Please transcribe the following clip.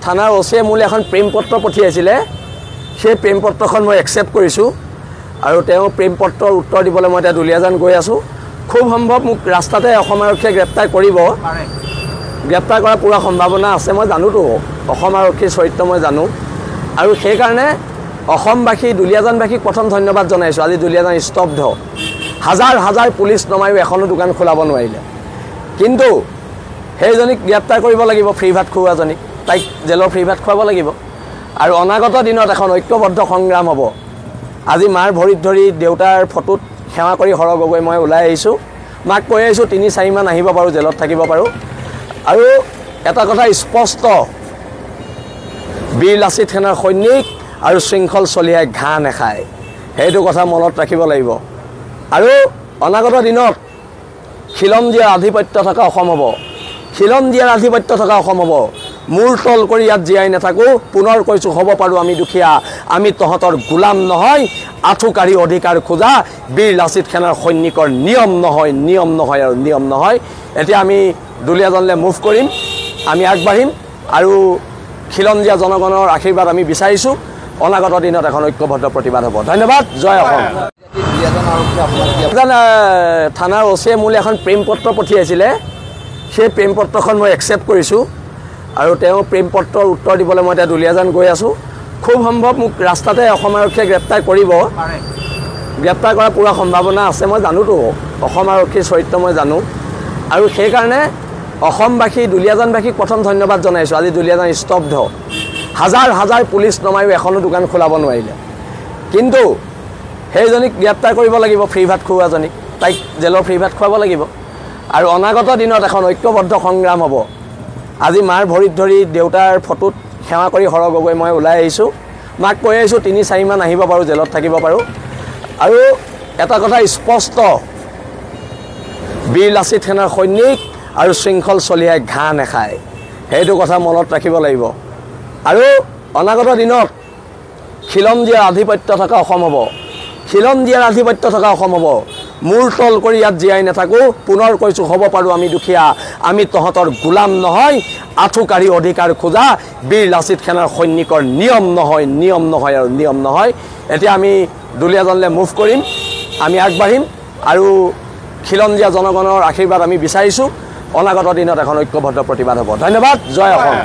থানাৰ ওচিয়ে মোলৈ এখন প্ৰেম পত্ৰ পঠিয়াইছিলে সেই প্ৰেম পত্ৰখন মই একচেপ্ট কৰিছোঁ আৰু তেওঁ প্ৰেম পত্ৰৰ উত্তৰ দিবলৈ মই এতিয়া দুলীয়াজান গৈ আছোঁ খুব সম্ভৱ মোক ৰাস্তাতে অসম আৰক্ষীয়ে গ্ৰেপ্তাৰ কৰিব গ্ৰেপ্তাৰ কৰাৰ পুৰা সম্ভাৱনা আছে মই জানোতো অসম আৰক্ষীৰ চৰিত্ৰ মই জানো আৰু সেইকাৰণে অসমবাসী দুলীয়াজানবাসীক প্ৰথম ধন্যবাদ জনাইছোঁ আজি দুলীয়াজান স্তব্ধ হাজাৰ হাজাৰ পুলিচ নমায়ো এখনো দোকান খোলাব নোৱাৰিলে কিন্তু সেইজনীক গ্ৰেপ্তাৰ কৰিব লাগিব ফ্ৰী ভাত খুওৱাজনীক তাইক জেলৰ ফ্ৰী ভাত খুৱাব লাগিব আৰু অনাগত দিনত এখন ঐক্যবদ্ধ সংগ্ৰাম হ'ব আজি মাৰ ভৰিত ধৰি দেউতাৰ ফটোত সেৱা কৰি হৰ গগৈ মই ওলাই আহিছোঁ মাক কৈ আহিছোঁ ৩-৪ মান আহিব পাৰোঁ জেলত থাকিব পাৰোঁ আৰু এটা কথা স্পষ্ট বীৰ লাচিত সেনাৰ সৈনিক আৰু শৃংখল চলিয়াই ঘাঁহ নেখায় সেইটো কথা মনত ৰাখিব লাগিব আৰু অনাগত দিনত খিলঞ্জীয়াৰ আধিপত্য থকা অসম হ'ব খিলঞ্জীয়াৰ আধিপত্য থকা অসম হ'ব মূৰ তল কৰি ইয়াত জীয়াই নাথাকোঁ পুনৰ কৈছোঁ হ'ব পাৰোঁ আমি দুখীয়া আমি তহঁতৰ গোলাম নহয় আঁঠুকাঢ়ি অধিকাৰ খোজা বীৰ লাচিত সেনাৰ সৈনিকৰ নিয়ম নহয় আৰু নিয়ম নহয় এতিয়া আমি দুলীয়াজানলৈ মুভ কৰিম আমি আগবাঢ়িম আৰু খিলঞ্জীয়া জনগণৰ আশীৰ্বাদ আমি বিচাৰিছোঁ অনাগত দিনত এখন ঐক্যবদ্ধ প্ৰতিবাদ হ'ব ধন্যবাদ জয় অসম থানাৰ ওচিয়ে মোলৈ এখন প্ৰেম পত্ৰ পঠিয়াইছিলে সেই প্ৰেম পত্ৰখন মই একচেপ্ট কৰিছোঁ আৰু তেওঁ প্ৰেম পত্ৰৰ উত্তৰ দিবলৈ মই এতিয়া দুলীয়াজান গৈ আছোঁ খুব সম্ভৱ মোক ৰাস্তাতে অসম আৰক্ষীয়ে গ্ৰেপ্তাৰ কৰিব গ্ৰেপ্তাৰ কৰাৰ পুৰা সম্ভাৱনা আছে মই জানোতো অসম আৰক্ষীৰ চৰিত্ৰ মই জানো আৰু সেইকাৰণে অসমবাসী দুলীয়াজানবাসীক প্ৰথম ধন্যবাদ জনাইছোঁ আজি দুলীয়াজান স্তব্ধ হাজাৰ হাজাৰ পুলিচ নমায়ো এখনো দোকান খোলাব নোৱাৰিলে কিন্তু সেইজনীক গ্ৰেপ্তাৰ কৰিব লাগিব ফ্ৰী ভাত খুওৱাজনীক তাইক জেলৰ ফ্ৰী ভাত খুৱাব লাগিব আৰু অনাগত দিনত এখন ঐক্যবদ্ধ সংগ্ৰাম হ'ব আজি মাৰ ভৰিত ধৰি দেউতাৰ ফটোত সেৱা কৰি হৰ গগৈ মই ওলাই আহিছোঁ মাক কৈ আহিছোঁ ৩-৪ মান আহিব পাৰোঁ জেলত থাকিব পাৰোঁ আৰু এটা কথা স্পষ্ট বীৰ লাচিত সেনাৰ সৈনিক আৰু শৃংখল চলিয়াই ঘাঁহ নেখায় সেইটো কথা মনত ৰাখিব লাগিব আৰু অনাগত দিনত খিলঞ্জীয়াৰ আধিপত্য থকা অসম হ'ব খিলঞ্জীয়াৰ আধিপত্য থকা অসম হ'ব মূৰ তল কৰি ইয়াত জীয়াই নাথাকোঁ পুনৰ কৈছোঁ হ'ব পাৰোঁ আমি দুখীয়া আমি তহঁতৰ গোলাম নহয় আঁঠুকাঢ়ি অধিকাৰ খোজা বীৰ লাচিত সেনাৰ সৈনিকৰ নিয়ম নহয় আৰু নিয়ম নহয় এতিয়া আমি দুলীয়াজানলৈ মুভ কৰিম আমি আগবাঢ়িম আৰু খিলঞ্জীয়া জনগণৰ আশীৰ্বাদ আমি বিচাৰিছোঁ অনাগত দিনত এখন ঐক্যবদ্ধ প্ৰতিবাদ হ'ব ধন্যবাদ জয় অসম